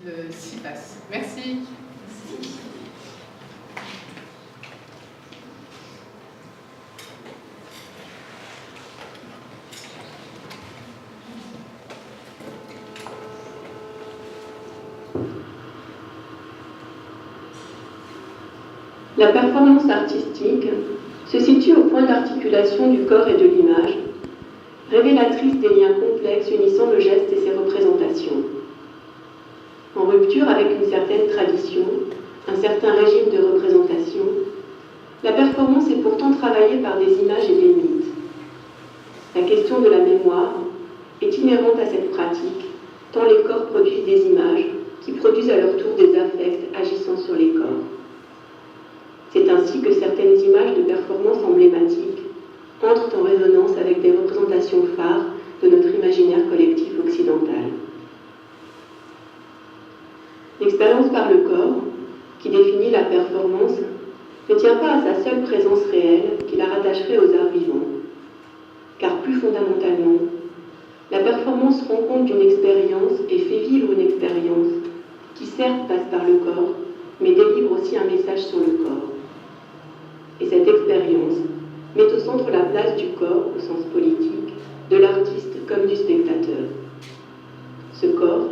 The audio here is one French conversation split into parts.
le CIPAS. Merci. Merci. La performance artistique se situe au point d'articulation du corps et de l'image, révélatrice des liens complexes unissant le geste et ses représentations. En rupture avec une certaine tradition, un certain régime de représentation, la performance est pourtant travaillée par des images et des mythes. La question de la mémoire est inhérente à cette pratique, tant les corps produisent des images qui produisent à leur tour des affects agissant sur les corps. C'est ainsi que certaines images de performance emblématiques entrent en résonance avec des représentations phares de notre imaginaire collectif occidental. L'expérience par le corps, qui définit la performance, ne tient pas à sa seule présence réelle qui la rattacherait aux arts vivants. Car plus fondamentalement, la performance rend compte d'une expérience et fait vivre une expérience qui certes passe par le corps, mais délivre aussi un message sur le corps. Et cette expérience met au centre la place du corps au sens politique, de l'artiste comme du spectateur. Ce corps,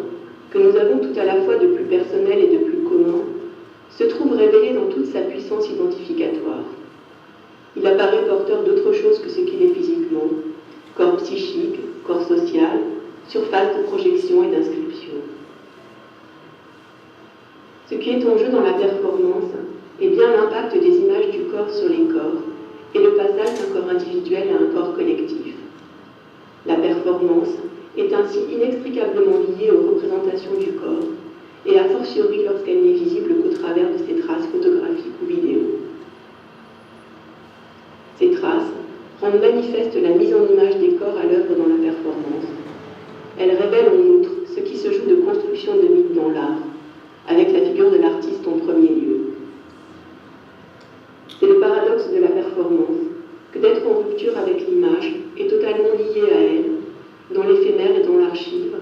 que nous avons tout à la fois de plus personnel et de plus commun, se trouve révélé dans toute sa puissance identificatoire. Il apparaît porteur d'autre chose que ce qu'il est physiquement, corps psychique, corps social, surface de projection et d'inscription. Ce qui est en jeu dans la performance est bien l'impact des images du corps sur les corps et le passage d'un corps individuel à un corps collectif. La performance est ainsi inextricablement liée aux représentations du corps, et a fortiori lorsqu'elle n'est visible qu'au travers de ses traces photographiques ou vidéo. Ces traces rendent manifeste la mise en image des corps à l'œuvre dans la performance. Elles révèlent en outre ce qui se joue de construction de mythes dans l'art, avec la figure de l'artiste en premier lieu. C'est le paradoxe de la performance, que d'être en rupture avec l'image est totalement lié à elle, dans l'éphémère et dans l'archive,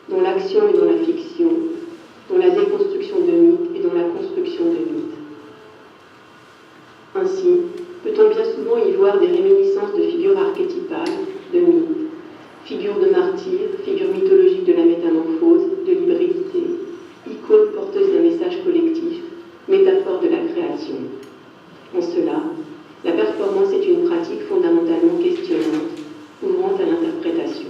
dans l'action et dans la fiction, dans la déconstruction de mythes et dans la construction de mythes. Ainsi, peut-on bien souvent y voir des réminiscences de figures archétypales, de mythes, figures de martyrs, figures mythologiques de la métamorphose, de l'hybridité, icônes porteuses d'un message collectif, métaphores de la création. En cela, la performance est une pratique fondamentalement questionnante, ouvrant à l'interprétation.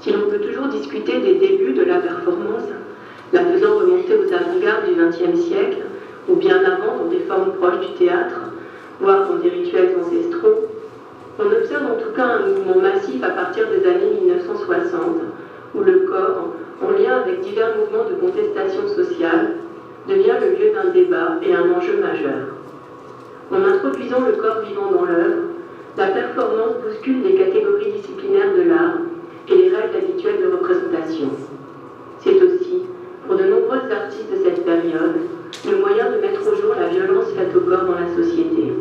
Si l'on peut toujours discuter des débuts de la performance, la faisant remonter aux avant-gardes du XXe siècle, ou bien avant dans des formes proches du théâtre, voire dans des rituels ancestraux, on observe en tout cas un mouvement massif à partir des années 1960, où le corps, en lien avec divers mouvements de contestation sociale, devient le lieu d'un débat et un enjeu majeur. En introduisant le corps vivant dans l'œuvre, la performance bouscule les catégories disciplinaires de l'art et les règles habituelles de représentation. C'est aussi, pour de nombreux artistes de cette période, le moyen de mettre au jour la violence faite au corps dans la société.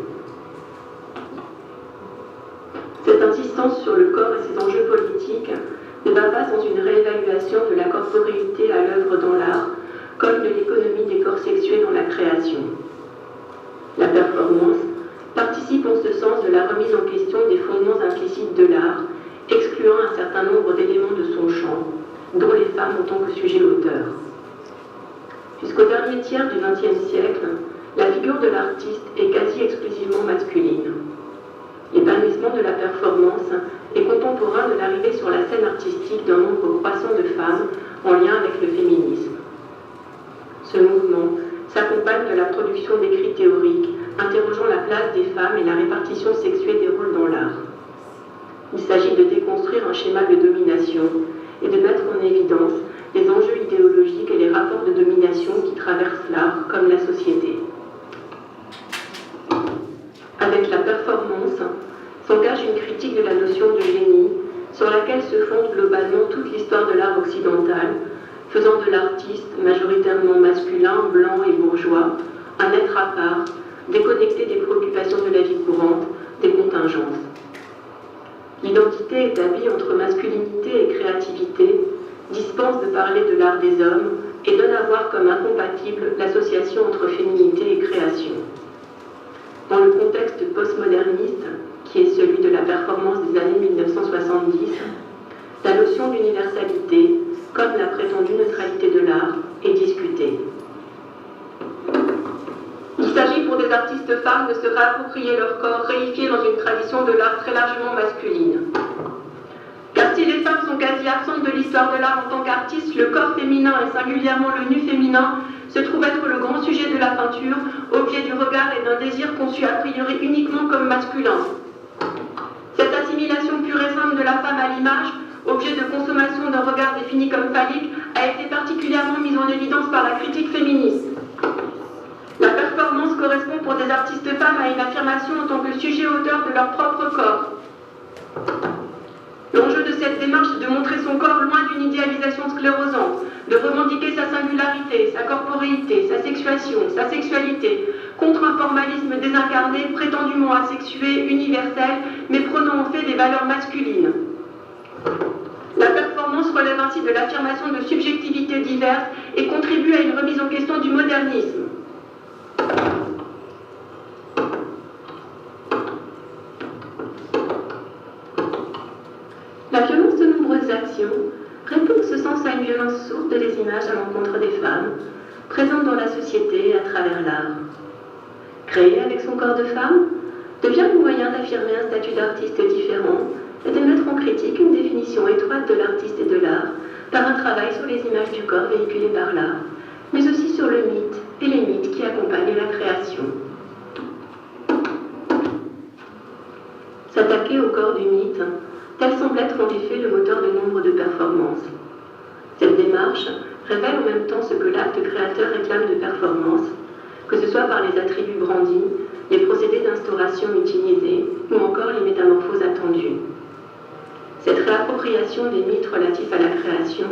Cette insistance sur le corps et ses enjeux politiques ne va pas sans une réévaluation de la corporéité à l'œuvre dans l'art, comme de l'économie des corps sexués dans la création. La performance participe en ce sens de la remise en question des fondements implicites de l'art, excluant un certain nombre d'éléments de son champ, dont les femmes en tant que sujet auteur. Jusqu'au dernier tiers du XXe siècle, la figure de l'artiste est quasi exclusivement masculine. L'épanouissement de la performance est contemporain de l'arrivée sur la scène artistique d'un nombre croissant de femmes en lien avec le féminisme. Ce mouvement s'accompagne de la production d'écrits théoriques interrogeant la place des femmes et la répartition sexuée des rôles dans l'art. Il s'agit de déconstruire un schéma de domination et de mettre en évidence les enjeux idéologiques et les rapports de domination qui traversent l'art comme la société. Avec la performance s'engage une critique de la notion de génie sur laquelle se fonde globalement toute l'histoire de l'art occidental, faisant de l'artiste, majoritairement masculin, blanc et bourgeois, un être à part, déconnecté des préoccupations de la vie courante, des contingences. L'identité établie entre masculinité et créativité disparaît dispense de parler de l'art des hommes et donne à voir comme incompatible l'association entre féminité et création. Dans le contexte postmoderniste, qui est celui de la performance des années 1970, la notion d'universalité, comme la prétendue neutralité de l'art, est discutée. Il s'agit pour des artistes femmes de se réapproprier leur corps réifié dans une tradition de l'art très largement masculine. Car si les femmes sont quasi absentes de l'histoire de l'art en tant qu'artistes, le corps féminin et singulièrement le nu féminin se trouve être le grand sujet de la peinture, objet du regard et d'un désir conçu a priori uniquement comme masculin. Cette assimilation pure et simple de la femme à l'image, objet de consommation d'un regard défini comme phallique, a été particulièrement mise en évidence par la critique féministe. La performance correspond pour des artistes femmes à une affirmation en tant que sujet-auteur de leur propre corps. L'enjeu de cette démarche est de montrer son corps loin d'une idéalisation sclérosante, de revendiquer sa singularité, sa corporéité, sa sexuation, sa sexualité, contre un formalisme désincarné, prétendument asexué, universel, mais prenant en fait des valeurs masculines. La performance relève ainsi de l'affirmation de subjectivités diverses et contribue à une remise en question du modernisme. La violence de nombreuses actions répond en ce sens à une violence sourde des images à l'encontre des femmes, présentes dans la société et à travers l'art. Créer avec son corps de femme devient le moyen d'affirmer un statut d'artiste différent et de mettre en critique une définition étroite de l'artiste et de l'art par un travail sur les images du corps véhiculées par l'art, mais aussi sur le mythe et les mythes qui accompagnent la création. S'attaquer au corps du mythe, tel semble être en effet le moteur de nombre de performances. Cette démarche révèle en même temps ce que l'acte créateur réclame de performance, que ce soit par les attributs brandis, les procédés d'instauration utilisés ou encore les métamorphoses attendues. Cette réappropriation des mythes relatifs à la création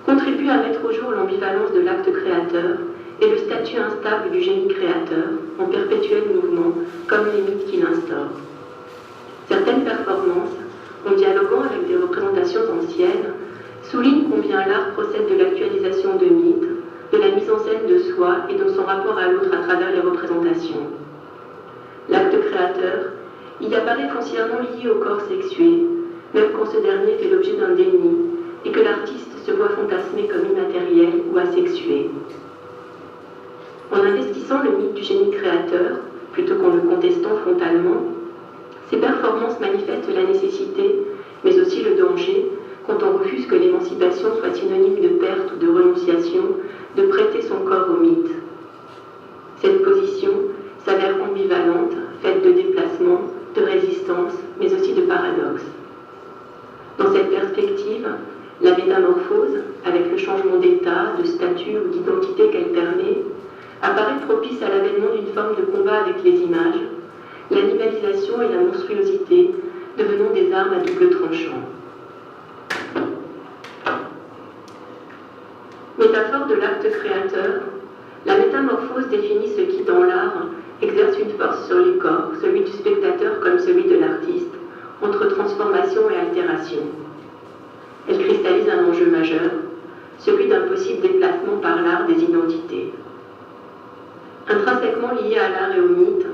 contribue à mettre au jour l'ambivalence de l'acte créateur et le statut instable du génie créateur en perpétuel mouvement comme les mythes qui l'instaurent. Certaines performances, en dialoguant avec des représentations anciennes, soulignent combien l'art procède de l'actualisation de mythes, de la mise en scène de soi et de son rapport à l'autre à travers les représentations. L'acte créateur y apparaît foncièrement lié au corps sexué, même quand ce dernier fait l'objet d'un déni et que l'artiste se voit fantasmé comme immatériel ou asexué. En investissant le mythe du génie créateur, plutôt qu'en le contestant frontalement, ces performances manifestent la nécessité, mais aussi le danger, quand on refuse que l'émancipation soit synonyme de perte ou de renonciation, de prêter son corps au mythe. Cette position s'avère ambivalente, faite de déplacement, de résistance, mais aussi de paradoxe. Dans cette perspective, la métamorphose, avec le changement d'état, de statut ou d'identité qu'elle permet, apparaît propice à l'avènement d'une forme de combat avec les images, l'animalisation et la monstruosité devenant des armes à double tranchant. Métaphore de l'acte créateur, la métamorphose définit ce qui, dans l'art, exerce une force sur les corps, celui du spectateur comme celui de l'artiste, entre transformation et altération. Elle cristallise un enjeu majeur, celui d'un possible déplacement par l'art des identités. Intrinsèquement lié à l'art et au mythe,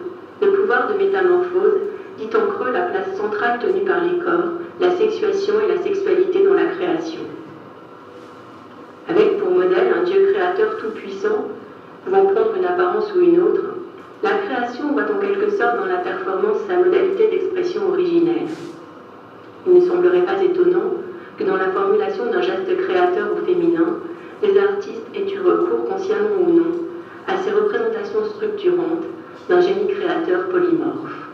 le pouvoir de métamorphose dit en creux la place centrale tenue par les corps, la sexuation et la sexualité dans la création. Avec pour modèle un Dieu créateur tout-puissant, pouvant prendre une apparence ou une autre, la création voit en quelque sorte dans la performance sa modalité d'expression originelle. Il ne semblerait pas étonnant que dans la formulation d'un geste créateur ou féminin, les artistes aient eu recours, consciemment ou non, à ces représentations structurantes d'un génie créateur polymorphe.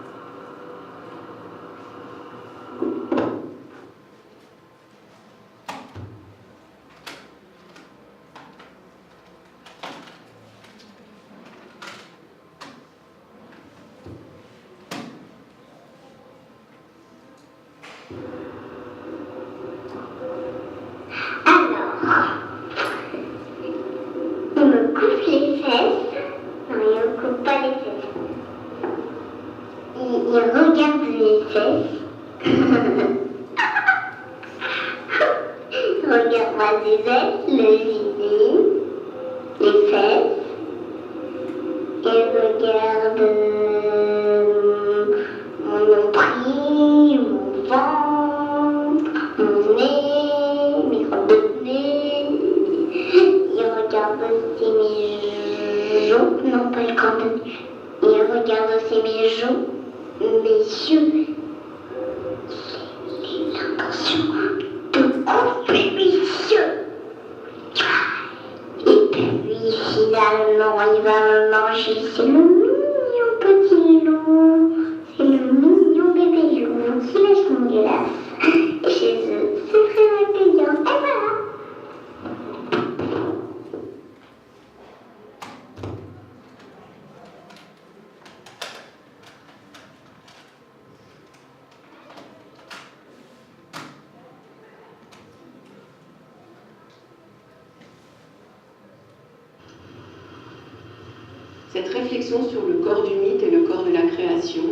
On me coupe les fesses. Non, et on coupe pas les fesses. des ailes, le gilet, les fesses. Elle regarde mon nombril, mon ventre, mon nez, mes robes de nez. Il regarde aussi mes joues, non pas le corps de nez. Il regarde aussi mes joues, mes yeux. Il a l'intention de couper mes yeux. Et puis finalement, il va me manger. C'est le mignon petit loup. C'est le mignon bébé loup qui lâche mon glace. Et chez eux, c'est très accueillant. Et voilà. Cette réflexion sur le corps du mythe et le corps de la création,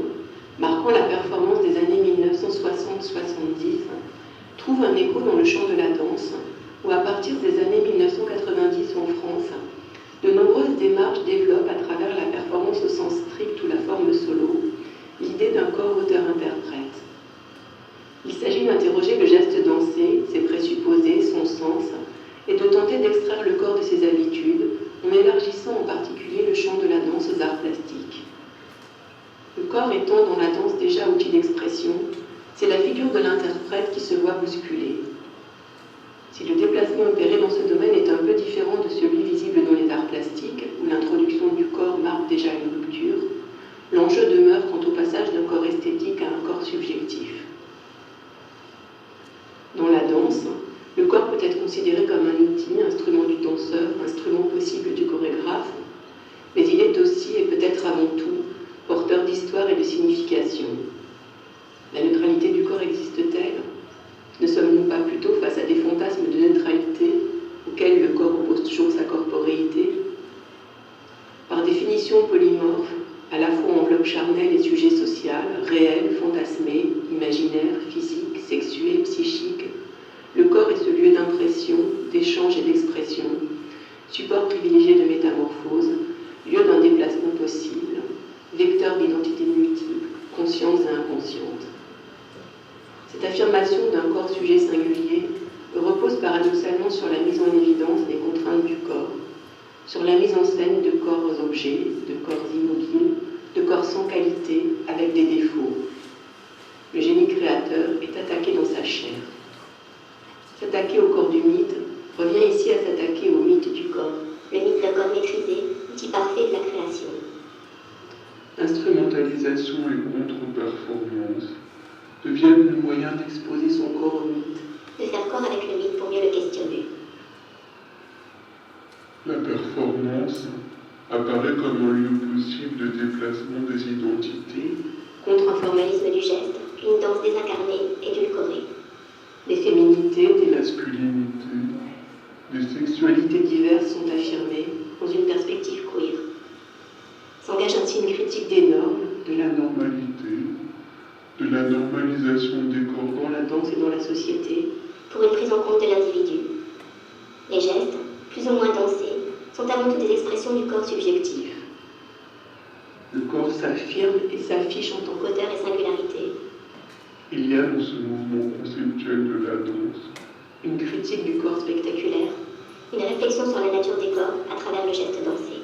marquant la performance des années 1960-70, trouve un écho dans le champ de la danse, où à partir des années 1990 en France, de nombreuses démarches développent à travers la performance au sens strict ou la forme solo, l'idée d'un corps auteur-interprète. Il s'agit d'interroger le geste dansé, ses présupposés, son sens, et de tenter d'extraire le corps de ses habitudes, en élargissant en particulier le champ de la danse aux arts plastiques. Le corps étant dans la danse déjà outil d'expression, c'est la figure de l'interprète qui se voit bousculée. Si le déplacement opéré dans ce domaine est un peu différent de celui visible dans les arts plastiques, où l'introduction du corps marque déjà une rupture, l'enjeu demeure quant au passage d'un corps esthétique à un corps subjectif. Dans la danse, le corps peut être considéré comme un outil, instrument du danseur, instrument possible du chorégraphe, mais il est aussi et peut-être avant tout porteur d'histoire et de signification. La neutralité du corps existe-t-elle? Ne sommes-nous pas plutôt face à des fantasmes de neutralité auxquels le corps oppose toujours sa corporéité? Par définition polymorphe, à la fois enveloppe charnelle et sujet social, réel, fantasmé, imaginaire, physique, sexué, psychique, le corps est ce lieu d'impression, d'échange et d'expression, support privilégié de métamorphose, lieu d'un déplacement possible, vecteur d'identités multiples, conscientes et inconscientes. Cette affirmation d'un corps sujet singulier repose paradoxalement sur la mise en évidence des contraintes du corps, sur la mise en scène de corps objets, de corps immobiles, de corps sans qualité, avec des défauts. Le génie créateur est attaqué dans sa chair. S'attaquer au corps du mythe revient ici à s'attaquer au mythe du corps. Le mythe d'un corps maîtrisé, outil parfait de la création. Instrumentalisation et contre-performance deviennent le moyen D'exposer son corps au mythe. De faire corps avec le mythe pour mieux le questionner. La performance apparaît comme un lieu possible de déplacement des identités, Contre un formalisme du geste, une danse désincarnée, édulcorée. Les féminités, des masculinités, des sexualités diverses sont affirmées Dans une perspective queer. S'engage ainsi une critique des normes, de la normalité, de la normalisation des corps dans la danse et dans la société, Pour une prise en compte de l'individu. Les gestes, plus ou moins dansés, sont avant tout des expressions du corps subjectif. le corps s'affirme et s'affiche en tant Auteur et singularité. Il y a dans ce mouvement conceptuel de la danse une critique du corps spectaculaire, Une réflexion sur la nature des corps à travers le geste dansé.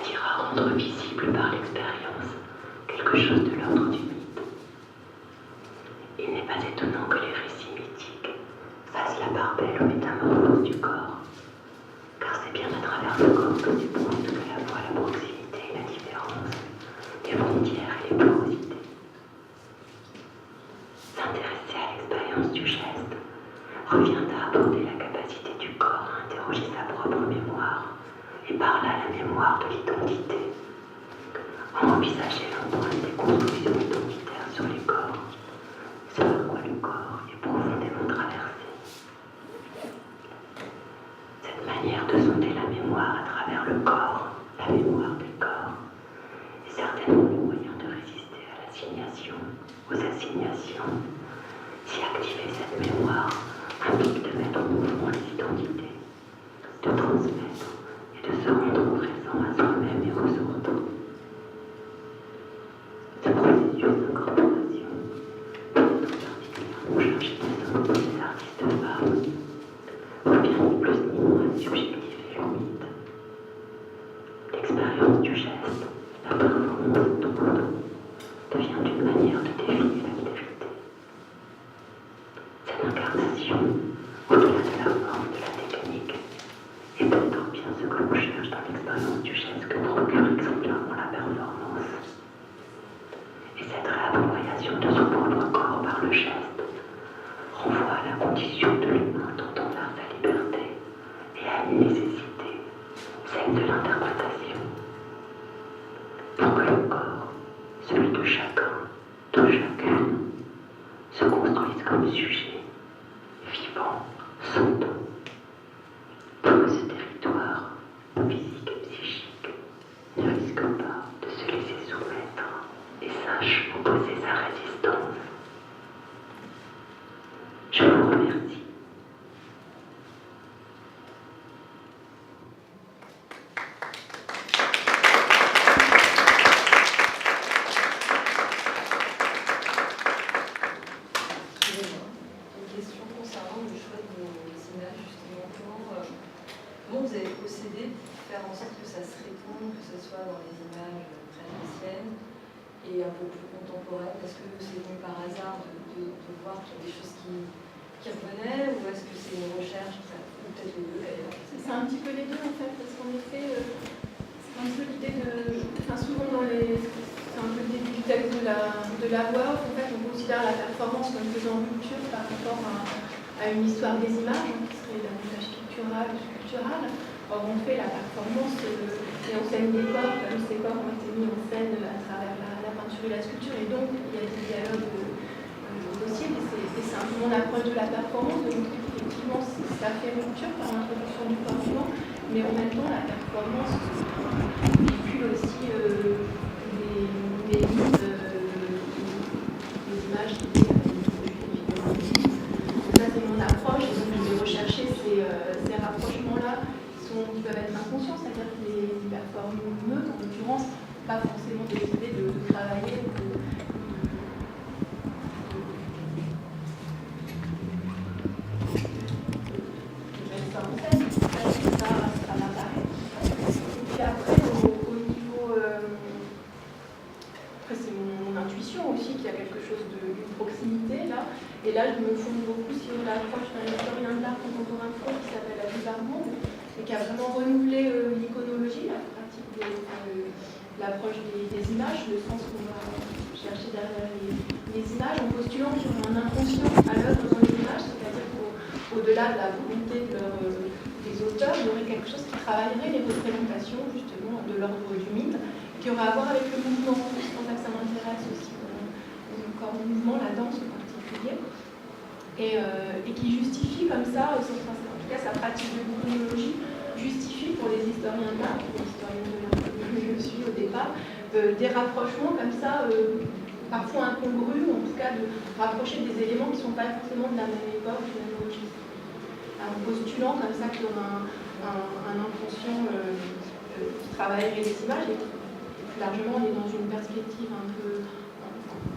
c'est-à-dire à rendre visible par l'expérience quelque chose de l'ordre du mythe. Il n'est pas étonnant que les récits mythiques fassent la part belle aux métamorphoses du corps, car c'est bien à travers le corps que s'éprouvent tout à la fois la proximité et la différence, les frontières et les porosités. S'intéresser à l'expérience du geste revient à aborder la capacité du corps à interroger sa propre mémoire, et par là la mémoire de l'identité, à envisager l'empreinte des constructions identitaires sur les corps, ce par quoi le corps est profondément traversé. Cette manière de sonder la mémoire à travers le corps, la mémoire des corps, est certainement le moyen de résister à l'assignation, aux assignations. Si activer cette mémoire implique de mettre en mouvement les identités, de transmettre et de se rendre présent à soi-même et aux autres. Ce processus d'incorporation peut être particulièrement chargé de sens pour les artistes femmes, revient ni plus ni moins à subjectiver le mythe. L'expérience du geste, la performance d'autres, devient une manière de définir la vérité. Cette incarnation, au-delà de la forme de la technique, est peut-être bien ce que l'on cherche dans l'expérience du geste que procure exemplairement la performance. Et cette réappropriation de son propre corps par le geste renvoie à la condition de l'humain tendant vers sa liberté et à une nécessité, celle de l'interprétation. Pour que le corps, celui de chacun, de chacune, se construise comme sujet, vivant, sondant. Pour que ce territoire, physique et psychique, ne risque pas de se laisser soumettre et sache opposer sa résistance. Je vous remercie. Une question concernant le choix de vos images, justement. Comment vous avez procédé pour faire en sorte que ça se réponde, que ce soit dans les images très anciennes et un peu plus contemporaines? Est-ce que c'est venu par hasard de voir qu'il y a des choses qui revenaient, ou est-ce que c'est une recherche, ou peut-être les deux d'ailleurs? C'est un petit peu les deux en fait, parce qu'en effet, c'est un peu l'idée de. Enfin, souvent dans les. C'est un peu le début du texte de la voix off. En fait, on considère la performance comme faisant rupture par rapport à une histoire des images, qui serait l'image picturale ou sculpturale. Or, on fait la performance et on scène des corps, comme ces corps ont été mis en scène à travers la peinture et la sculpture, et donc il y a des dialogues possibles. Et c'est un peu mon approche de la performance, de montrer qu'effectivement ça fait rupture par l'introduction du corps vivant, mais en même temps la performance véhicule aussi des mythes, des images qui ça c'est mon approche, et donc je vais rechercher ces rapprochements-là qui peuvent être inconscients, c'est-à-dire que les hyperformeux, en l'occurrence, pas forcément décidé de travailler ou de mettre ça en scène. Ça m'apparaît. Et puis après, au niveau... Après, c'est mon intuition aussi qu'il y a quelque chose d'une proximité là. Et là, je me fonde beaucoup sur l'approche d'un historien de l'art contemporain qui s'appelle Abby Barbour, et qui a vraiment renouvelé l'iconologie, la pratique l'approche des images, le sens qu'on va chercher derrière les images, en postulant qu'il y a un inconscient à l'œuvre dans les images, c'est-à-dire qu'au-delà de la volonté des auteurs, il y aurait quelque chose qui travaillerait les représentations justement de l'ordre du mythe, qui aurait à voir avec le mouvement. C'est pour ça que ça m'intéresse aussi, le corps en mouvement, la danse en particulier, et qui justifie comme ça, en tout cas sa pratique de l'iconologie, justifie pour les historiens de l'art, les historiens de l'art que je suis au départ, des rapprochements comme ça, parfois incongrus, ou en tout cas de rapprocher des éléments qui ne sont pas forcément de la même époque, du même registre. En postulant comme ça qu'il y aura un inconscient qui travaillerait les images, et plus largement on est dans une perspective un peu,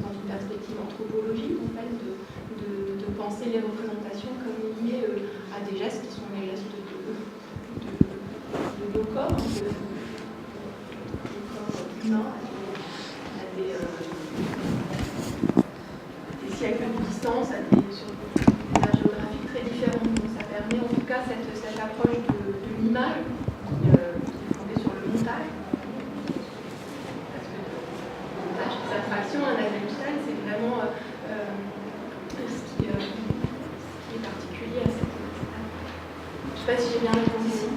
dans une perspective anthropologique en fait, de penser les représentations comme liées à des gestes qui sont les gestes de nos corps, continents, à des siècles de distance, sur des aires géographiques très différentes. Donc ça permet en tout cas cette approche de l'image qui est fondée sur le montage. Parce que le montage, les attractions, un Eisenstein, c'est vraiment ce qui est particulier à cette. Je ne sais pas si j'ai bien répondu ici.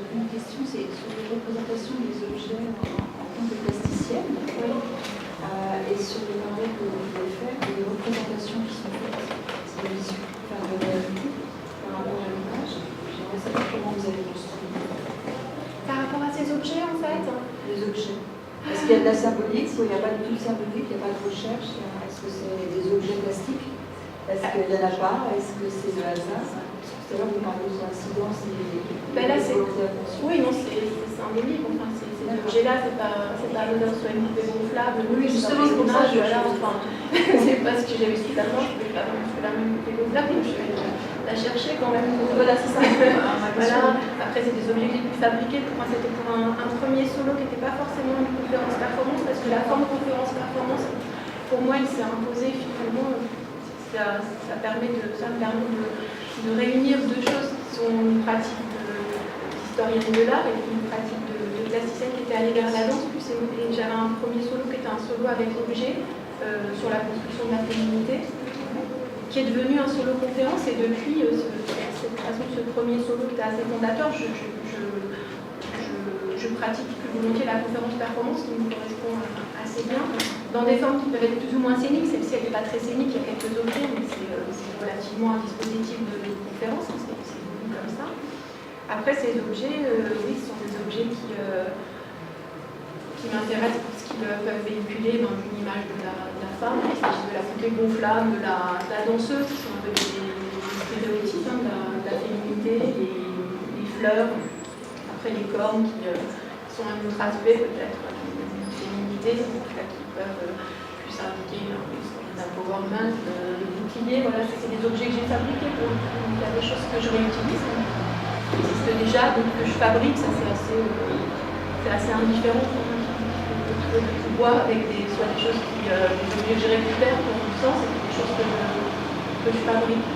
Une question, c'est sur les représentations des objets en tant que plasticienne. Oui. Et sur le parallèle que vous pouvez faire, des représentations qui sont faites par la réalité, par rapport à l'image. J'aimerais savoir comment vous avez construit. Par rapport à ces objets, en fait. Les objets. Est-ce qu'il y a de la symbolique ou il n'y a pas du tout de symbolique, il n'y a pas de recherche? Est-ce que c'est des objets plastiques? Est-ce qu'il y en a pas? Est-ce que c'est de hasard? Tout à l'heure, vous parlez de l'incidence et Ben là, oui, non, c'est symbolique. Enfin, ces objets-là, c'est pas anodin, soit une poupée gonflable. Oui, justement, c'est pour ça que c'est pas ce que j'avais su avant. Je pouvais faire la même poupée gonflable, donc je vais la chercher quand même. Voilà, c'est ça. Voilà. Après, c'est des objets que j'ai pu fabriquer. Pour moi, c'était pour un premier solo qui n'était pas forcément une conférence performance, parce que la forme conférence performance, pour moi, il s'est imposé finalement. Ça me permet de réunir deux choses qui sont une pratique d'historienne de l'art et une pratique de plasticienne qui était à l'égard de la danse. Puis j'avais un premier solo qui était un solo avec objet sur la construction de la féminité, qui est devenu un solo conférence. Et depuis ce premier solo qui était assez fondateur, je pratique plus volontiers la conférence performance qui me correspond assez bien, dans des formes qui peuvent être plus ou moins scéniques. Celle-ci, elle n'est pas très scénique, il y a quelques objets, mais c'est relativement un dispositif de conférence, hein, c'est devenu comme ça. Après, ces objets, oui, ce sont des objets qui m'intéressent parce qu'ils peuvent véhiculer une image de la femme. Il s'agit de la poupée gonflable, de la danseuse, qui sont un peu des stéréotypes de la féminité, les fleurs, après les cornes qui sont un autre aspect peut-être d'une féminité, en tout cas qui peuvent plus indiquer l'empowerment, le bouclier. Voilà, c'est des objets que j'ai fabriqués. Il y a des choses que je réutilise, qui existent déjà, donc que je fabrique. Ça, c'est assez indifférent pour moi de pouvoir avec soit des choses des objets que je récupère pour du sens, et des choses que je fabrique.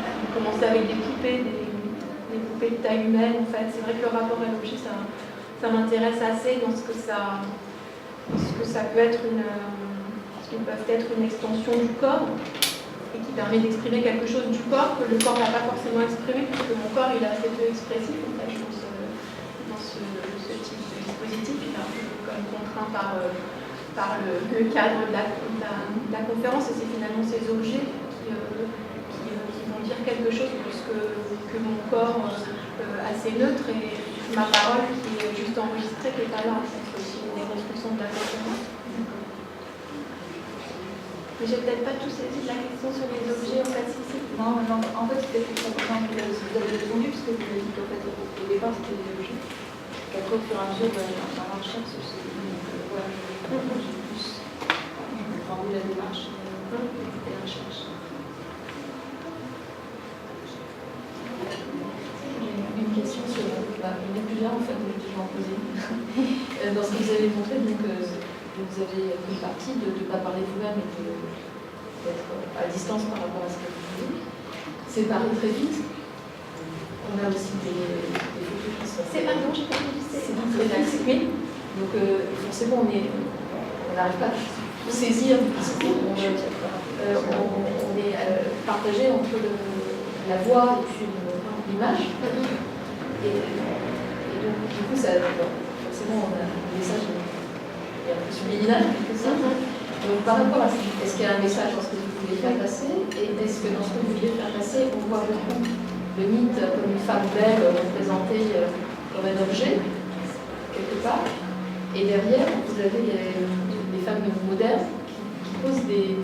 J'ai commencé avec des poupées, des poupées de taille humaine. En fait, c'est vrai que le rapport à l'objet, ça m'intéresse assez dans ce que ça peut être ce qui peuvent être une extension du corps et qui permet d'exprimer quelque chose du corps que le corps n'a pas forcément exprimé, puisque mon corps il est assez peu expressif en fait, dans ce type de dispositif. Il est un peu comme contraint par le cadre de la conférence, et c'est finalement ces objets qui vont dire quelque chose plus que mon corps assez neutre et ma parole qui est juste enregistrée, qui n'est pas là. C'est aussi une déconstruction de la conférence. Mais j'ai peut-être pas tout saisi de la question sur les objets en fait ici. Non, en fait, c'était pour ça que vous avez répondu, parce que vous avez dit qu'en fait, au départ, c'était des objets. Qu'après, au fur et à mesure, dans la recherche, voilà, j'ai plus rendu la démarche et la recherche. J'ai une question sur. Il y en a plusieurs, en fait, que je vais en poser. Dans ce que vous avez montré, donc, vous avez pris parti de ne pas parler vous-même et d'être à distance par rapport à ce que vous dites. C'est parlé très vite. On a aussi des photos qui sont. C'est pardon, j'ai pas entendu. C'est très vite, oui. Donc forcément, on n'arrive pas à tout saisir. On est partagé entre la voix et puis l'image. Et donc, du coup, forcément, on a un message. Il y a un peu subliminal, quelque sorte. Donc, par rapport à ça, est-ce qu'il y a un message dans ce que vous voulez faire passer? Et est-ce que dans ce que vous voulez faire passer, on voit beaucoup le mythe comme une femme belle représentée comme un objet, quelque part? Et derrière, vous avez des femmes modernes qui posent des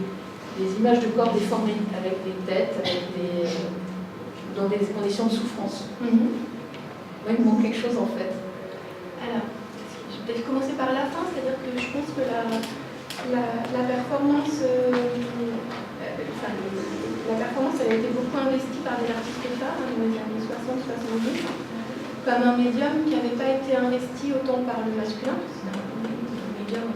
images de corps déformés, avec des têtes, dans des conditions de souffrance. Moi, il me manque quelque chose en fait. Alors, je vais peut-être commencer par la fin, c'est-à-dire que je pense que la performance, la performance, elle a été beaucoup investie par des artistes femmes dans les années 60. 60-70, comme un médium qui n'avait pas été investi autant par le masculin, parce que c'est un médium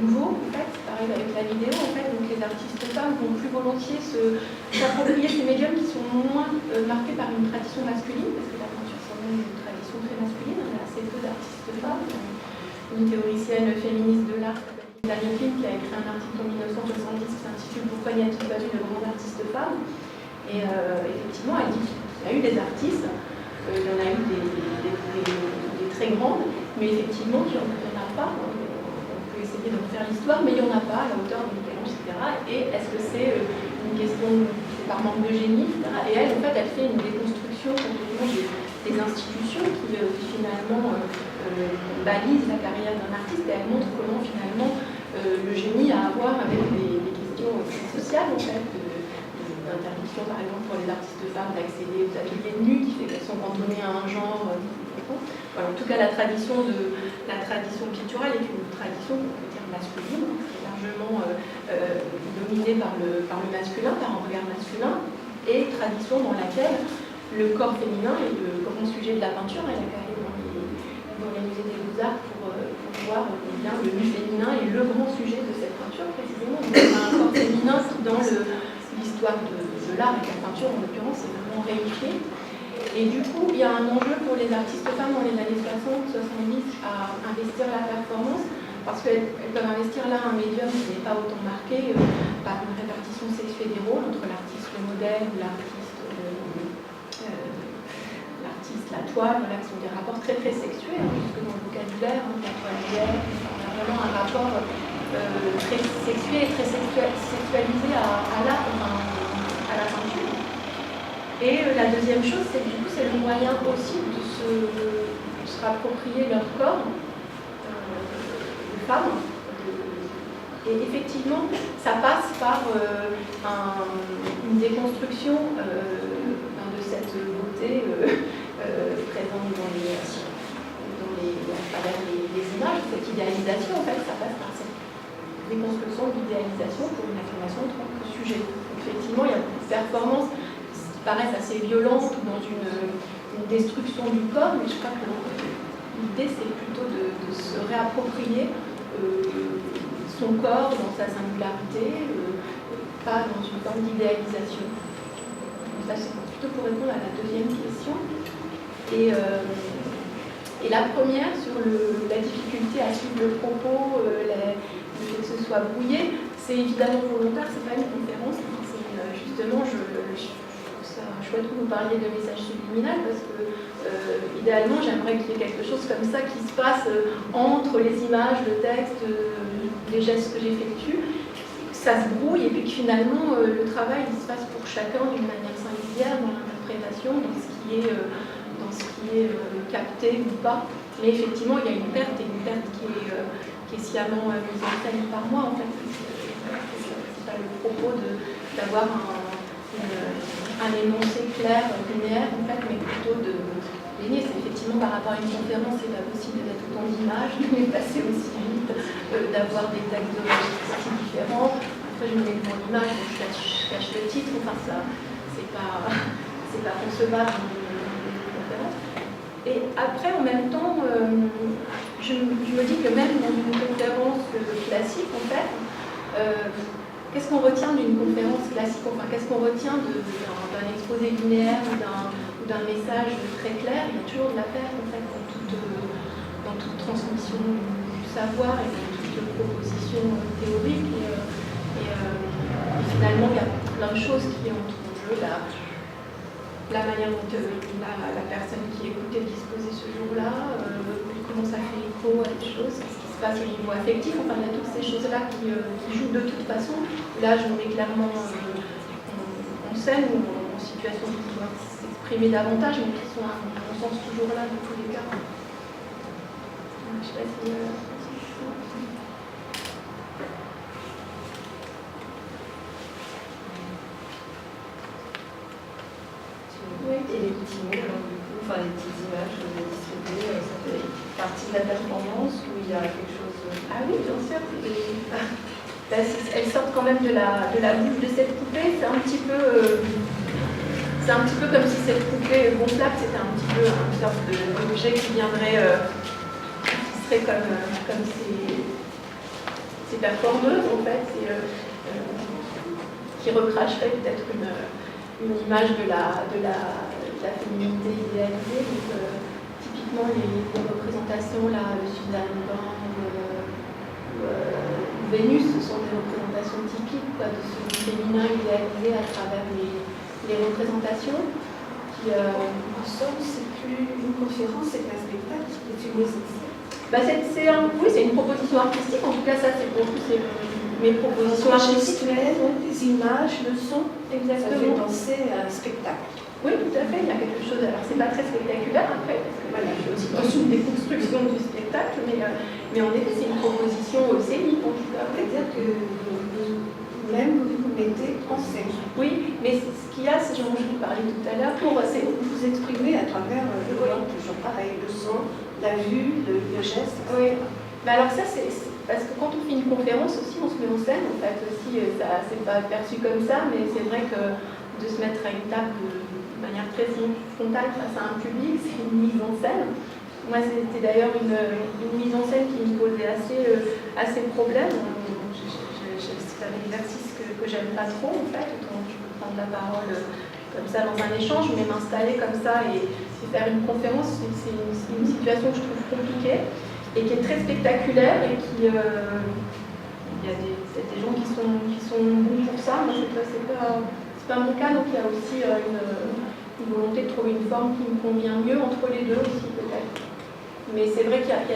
nouveau, en fait, pareil avec la vidéo, en fait, donc les artistes femmes vont plus volontiers s'approprier ces médiums qui sont moins marqués par une tradition masculine, parce que la peinture c'est quand même une tradition très masculine, on a assez peu d'artistes femmes. Une théoricienne féministe de l'art, Daniel Pym, qui a écrit un article en 1970 qui s'intitule « Pourquoi n'y a-t-il pas eu de grandes artistes femmes ?» Et effectivement, elle dit qu'il y a eu des artistes, il y en a eu des très grandes, mais effectivement, il n'y en a pas. On peut essayer d'en faire l'histoire, mais il n'y en a pas à la hauteur de Michel-Ange, etc. Et est-ce que c'est une question par manque de génie, etc. Et elle, en fait, elle fait une déconstruction des institutions qui finalement balise la carrière d'un artiste et elle montre comment finalement le génie a à voir avec des questions sociales en fait, d'interdiction par exemple pour les artistes femmes d'accéder aux ateliers de nu qui fait qu'elles sont cantonnées à un genre. Voilà, en tout cas la tradition picturale est une tradition on peut dire masculine, largement dominée par le masculin, par un regard masculin, et tradition dans laquelle le corps féminin est le grand sujet de la peinture. Elle a qu'à aller dans les musées des Beaux-Arts pour voir bien le nu féminin est le grand sujet de cette peinture précisément. Donc, on a un corps féminin qui dans l'histoire de l'art et de la peinture en l'occurrence est vraiment réifié. Et du coup, il y a un enjeu pour les artistes femmes dans les années 60-70 à investir la performance parce qu'elles peuvent investir là un médium qui n'est pas autant marqué par une répartition sexuée des rôles entre l'artiste modèle ou l'artiste la toile, voilà, qui sont des rapports très très sexués, jusque dans le vocabulaire, la toile, on a vraiment un rapport très sexué et très sexualisé à l'art, enfin, à la peinture. Et la deuxième chose, c'est que du coup, c'est le moyen aussi de se rapproprier leur corps de femmes. Et effectivement, ça passe par une déconstruction de cette beauté présente à travers les images, cette idéalisation, en fait, ça passe par cette déconstruction de l'idéalisation pour une affirmation en tant que sujet. Effectivement, il y a des performances qui paraissent assez violentes ou dans une destruction du corps, mais je crois que l'idée, c'est plutôt de se réapproprier son corps dans sa singularité, pas dans une forme d'idéalisation. Ça, c'est plutôt pour répondre à la deuxième question. Et la première, sur la difficulté à suivre le propos, le fait que ce soit brouillé, c'est évidemment volontaire, c'est pas une conférence. Justement, je trouve ça chouette que vous parliez de message subliminal parce que, idéalement, j'aimerais qu'il y ait quelque chose comme ça qui se passe entre les images, le texte, les gestes que j'effectue. Ça se brouille et puis que finalement, le travail il se passe pour chacun d'une manière singulière dans l'interprétation, dans ce qui est capté ou pas. Mais effectivement, il y a une perte et une perte qui est sciemment mise en scène par moi, en fait. C'est pas le propos d'avoir un énoncé clair, linéaire, en fait, mais plutôt de ligner. C'est effectivement par rapport à une conférence, c'est pas possible d'être autant d'images, de les passer aussi vite, d'avoir des textes de registres différents. Après, je me mets devant l'image, donc je cache le titre, enfin, ça, c'est pas concevable. Et après, en même temps, je me dis que même dans une conférence classique, en fait, qu'est-ce qu'on retient d'une conférence classique? Enfin, qu'est-ce qu'on retient d'un exposé linéaire ou d'un message très clair? Il y a toujours de la perte, en fait, dans toute transmission du savoir et dans toute proposition théorique. Et finalement, il y a plein de choses qui entrent en jeu. La manière dont la personne qui écoutait disposait ce jour-là, comment ça fait écho à des choses, ce qui se passe au niveau affectif, enfin il y a toutes ces choses-là qui jouent de toute façon. Là, je me mets clairement en scène ou en situation de pouvoir s'exprimer davantage, mais qui sont à mon sens toujours là dans tous les cas. Je sais pas si... Et les petits mots, alors du coup, enfin les petites images distribuées, ça fait partie de la performance où il y a quelque chose. Ah oui, bien sûr. Elles sortent quand même de la bouche de cette poupée. C'est un petit peu c'est un petit peu comme si cette poupée gonflable, c'était un petit peu une sorte d'objet qui viendrait, qui serait comme ces performeuses en fait, qui recracherait peut-être une image de la féminité idéalisée. Donc, typiquement les représentations là, de Suzanne ou Vénus, ce sont des représentations typiques quoi, de ce féminin idéalisé à travers les représentations. En somme, c'est plus une conférence, c'est un spectacle, c'est une mise en scène. Oui, c'est une proposition artistique. En tout cas, ça, c'est mes propositions artistiques. Des images, le son, ça fait Exactement. penser à un spectacle. Oui, tout à fait. Il y a quelque chose. Alors, c'est pas très spectaculaire après, parce que voilà, je suis aussi dans une déconstruction du spectacle, mais en effet, c'est une proposition scénique en tout cas. C'est-à-dire que vous-même, vous mettez en scène. Oui, mais ce qu'il y a, c'est ce dont je vous parlais tout à l'heure, C'est vous exprimez à travers le volant, toujours pareil, le son, la vue, le geste. Oui. Mais alors ça, c'est parce que quand on fait une conférence aussi, on se met en scène. En fait, aussi, ça c'est pas perçu comme ça, mais c'est vrai que de se mettre à une table de manière très frontale face à un public, c'est une mise en scène. Moi, c'était d'ailleurs une mise en scène qui me posait assez problème. C'est un exercice que j'aime pas trop, en fait, quand je peux prendre la parole comme ça dans un échange, mais m'installer comme ça et faire une conférence, c'est une situation que je trouve compliquée et qui est très spectaculaire et qui... il y a peut-être des gens qui sont bons pour ça, moi c'est pas mon cas, donc il y a aussi une volonté de trouver une forme qui me convient mieux entre les deux aussi peut-être. Mais c'est vrai qu'il y a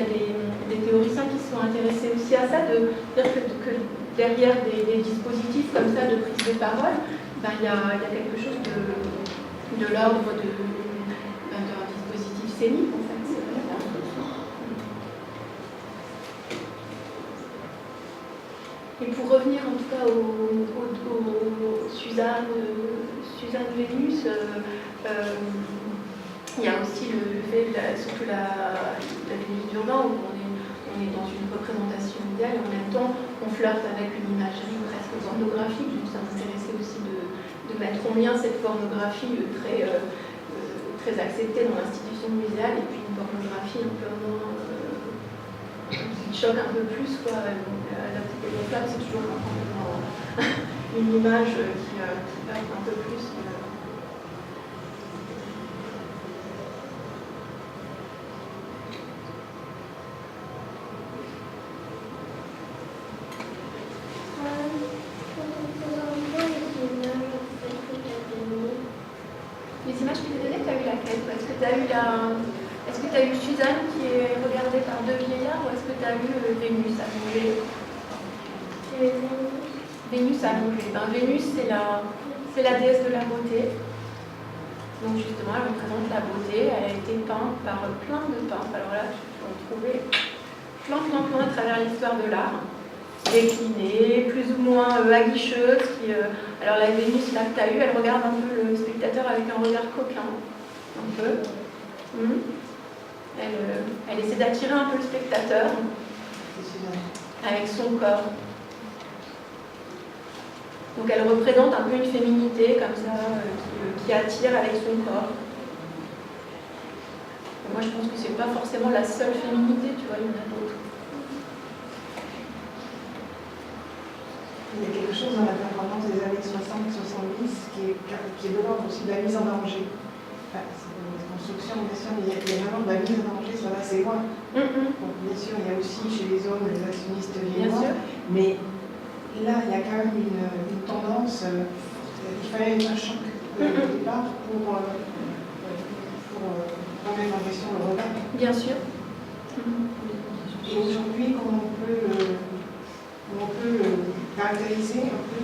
des théoriciens qui sont intéressés aussi à ça, de dire que derrière des dispositifs comme ça de prise de parole, il y a quelque chose de l'ordre d'un dispositif scénique en fait. Et pour revenir en tout cas au Suzanne Vénus, il y a aussi le fait, surtout la Vénus d'Urbain, où on est dans une représentation idéale et en même temps on flirte avec une imagerie presque pornographique. Donc ça m'intéressait aussi de mettre en lien cette pornographie très acceptée dans l'institution muséale et puis une pornographie un peu moins qui choque un peu plus quoi. La poupée gonflable, c'est toujours une image qui heurte un peu plus. Les images que tu as données, tu as eu laquelle? Est-ce que tu as eu Suzanne qui est regardée par deux vieillards ou est-ce que tu as eu Vénus allongée? Vénus allongée. Vénus, c'est la déesse de la beauté. Donc justement, elle représente la beauté. Elle a été peinte par plein de peintres. Alors là, tu peux en trouver plein à travers l'histoire de l'art. Déclinée, plus ou moins aguicheuse. Alors la Vénus là que tu as eue, elle regarde un peu le spectateur avec un regard coquin. Un peu. Elle essaie d'attirer un peu le spectateur avec son corps. Donc elle représente un peu une féminité comme ça, qui attire avec son corps. Moi je pense que c'est pas forcément la seule féminité, tu vois, il y en a d'autres. Il y a quelque chose dans la performance des années 60-70 qui est de l'ordre aussi de la mise en danger. Enfin, c'est une construction, bien sûr, mais il y a vraiment de la mise en danger, ça va assez loin. Donc, bien sûr, il y a aussi chez les hommes les actionnistes viennois, mais là, il y a quand même une tendance, il fallait un choc au départ pour remettre en question le regard. Bien sûr. Et aujourd'hui, comment on peut caractériser un peu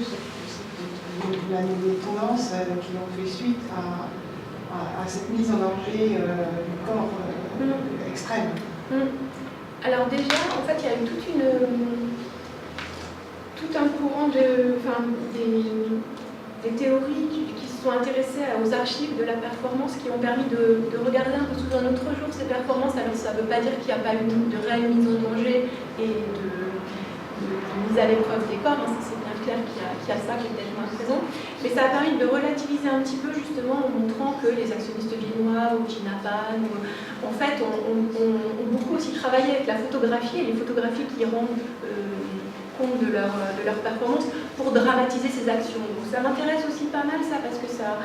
les tendances qui ont fait suite à cette mise en danger du corps extrême. Alors déjà, en fait, il y a eu tout un courant des théories qui se sont intéressées aux archives de la performance, qui ont permis de regarder un peu sous un autre jour ces performances. Alors ça ne veut pas dire qu'il n'y a pas eu de réelle mise en danger et de mise à l'épreuve des corps, hein, c'est bien clair qu'il y a ça qui est peut-être moins présent. Mais ça a permis de relativiser un petit peu justement en montrant que les actionnistes viennois ou Chinapan, en fait, ont beaucoup aussi travaillé avec la photographie et les photographies qui rendent compte de leur performance pour dramatiser ces actions. Donc ça m'intéresse aussi pas mal ça parce que ça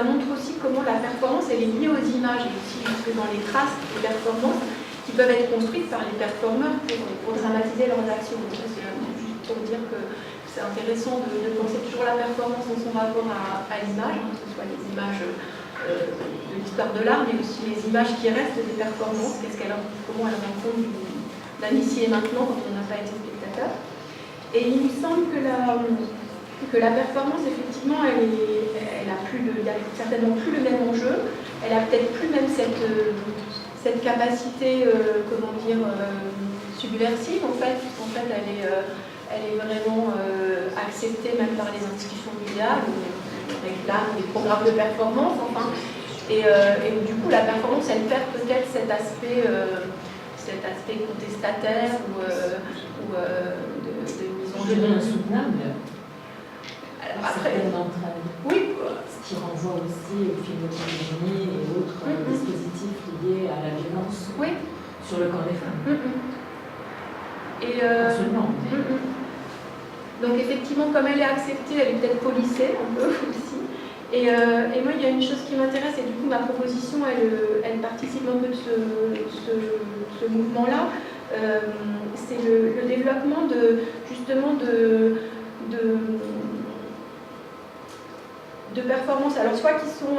montre aussi comment la performance elle est liée aux images et aussi jusque dans les traces de performance qui peuvent être construites par les performeurs pour dramatiser leurs actions. Donc ça, c'est juste pour dire que c'est intéressant de penser toujours la performance dans son rapport à l'image, hein, que ce soit les images de l'histoire de l'art, mais aussi les images qui restent des performances, comment elles rendent compte d'un ici et maintenant quand on n'a pas été spectateur. Et il me semble que la performance, effectivement, il y a certainement plus le même enjeu, elle a peut-être plus même cette capacité, subversive, en fait, puisqu'en fait, elle est vraiment acceptée même par les institutions médias, on réclame des programmes de performance, enfin, et du coup, la performance, elle perd peut-être cet aspect contestataire ou de mise en jeu. Insoutenable. Alors après, certaines d'entre elles. Oui. Ce qui renvoie aussi au film de Tigrini et autres dispositifs liés à la violence sur le corps des femmes. Absolument. Donc effectivement, comme elle est acceptée, elle est peut-être polissée un peu aussi. Et moi, il y a une chose qui m'intéresse, et du coup, ma proposition, elle participe un peu de ce mouvement-là. C'est le développement justement de performances, alors soit qui sont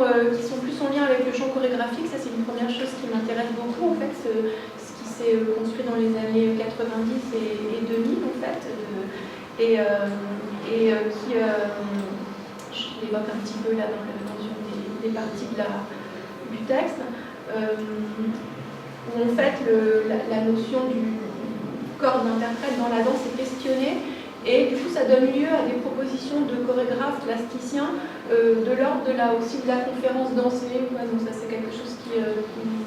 plus en lien avec le champ chorégraphique, ça c'est une première chose qui m'intéresse beaucoup, en fait, ce qui s'est construit dans les années 90 et 2000, en fait, qui, je l'évoque un petit peu là dans une des parties du texte, où en fait la notion du corps d'interprète dans la danse est questionnée. Et du coup, ça donne lieu à des propositions de chorégraphes, plasticiens, de l'ordre aussi de la conférence dansée. Donc ça, c'est quelque chose qui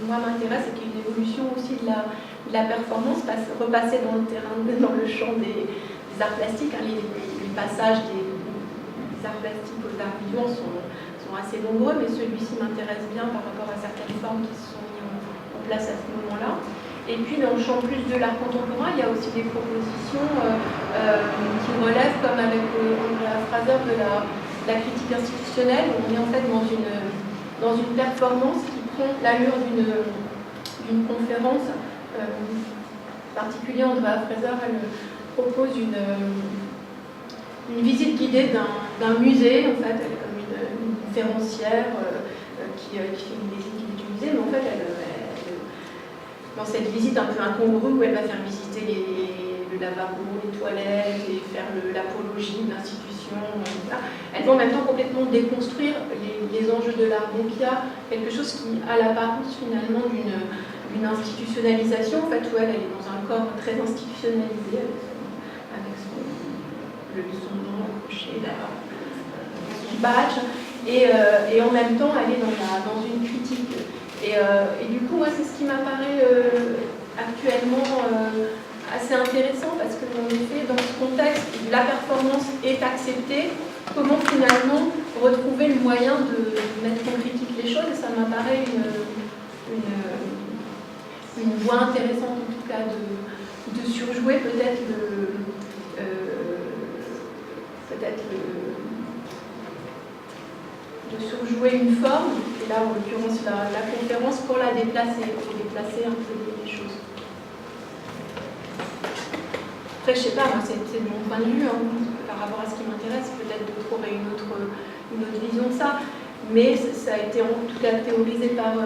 moi, m'intéresse et qui est une évolution aussi de la performance, repasser dans le champ des arts plastiques. Hein, les passages des arts plastiques aux arts vivants sont assez nombreux, mais celui-ci m'intéresse bien par rapport à certaines formes qui se sont mises en place à ce moment-là. Et puis dans le champ plus de l'art contemporain, il y a aussi des propositions qui relèvent, comme avec Andrea Fraser, de la critique institutionnelle, où on est en fait dans une performance qui prend l'allure d'une conférence. En particulier, Andrea Fraser, elle propose une visite guidée d'un musée, en fait, elle est comme une conférencière qui fait une visite guidée du musée, mais en fait, dans cette visite un peu incongrue où elle va faire visiter le lavabo, les toilettes et faire l'apologie de l'institution, elle va en même temps complètement déconstruire les enjeux de l'art. Donc il y a quelque chose qui a l'apparence finalement d'une institutionnalisation, en fait, où elle est dans un corps très institutionnalisé avec son nom accroché là, son badge, et en même temps elle est dans une critique. Et du coup, moi, c'est ce qui m'apparaît actuellement assez intéressant, parce que, en effet, dans ce contexte où la performance est acceptée, comment finalement retrouver le moyen de mettre en critique les choses, et ça m'apparaît une voie intéressante, en tout cas, de surjouer peut-être de surjouer une forme, et là en l'occurrence la conférence, pour la déplacer, un peu les choses. Après, je sais pas, moi, c'est de mon point de vue, hein, par rapport à ce qui m'intéresse, peut-être d'autres auraient une autre vision de ça, mais ça a été en tout cas théorisé par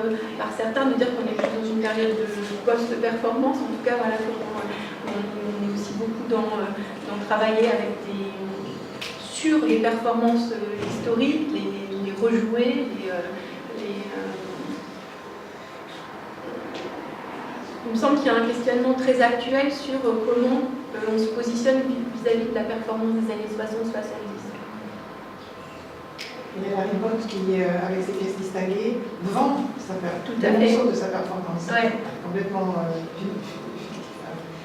certains, de dire qu'on est plus dans une période de post-performance. En tout cas, voilà, on est aussi beaucoup dans travailler sur les performances historiques, les rejouer, il me semble qu'il y a un questionnement très actuel sur comment on se positionne vis-à-vis de la performance des années 60-70. Il y a la Ribotte qui, avec ses pièces distinguées, vend des morceaux de sa performance. Ouais. Complètement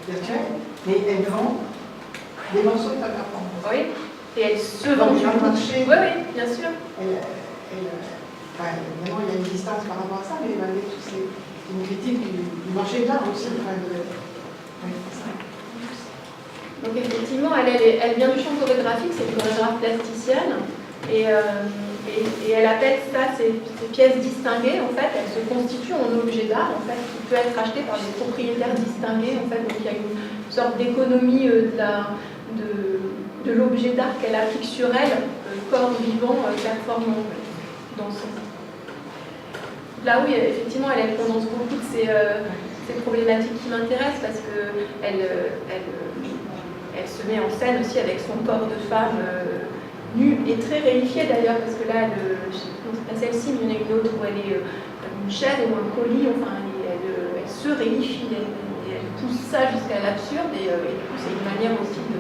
virtuelle, mais elle vend des morceaux de ta performance. Oui, et elle se Donc, vend sur le marché, Oui, oui, bien sûr. Évidemment, il y a une distance par rapport à ça, mais malgré tout, c'est une critique du marché de l'art aussi. Oui, c'est ça. Donc effectivement, elle vient du champ chorégraphique, c'est une chorégraphe plasticienne, et elle appelle ça ces pièces distinguées. En fait, elles se constituent en objet d'art, en fait, qui peut être acheté par des propriétaires distingués. En fait, donc il y a une sorte d'économie de l'objet d'art qu'elle applique sur elle, corps vivant, performant, dansant. Là, oui, effectivement, elle condense beaucoup de ces problématiques qui m'intéressent parce qu'elle se met en scène aussi avec son corps de femme nue et très réifiée d'ailleurs, parce que là, je ne sais pas celle-ci, mais il y en a une autre où elle est une chaîne ou un colis, enfin, elle se réifie, elle pousse ça jusqu'à l'absurde, et du coup, c'est une manière aussi de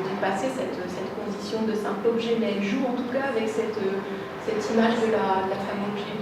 dépasser cette condition de simple objet, mais elle joue en tout cas avec cette image de la femme objet.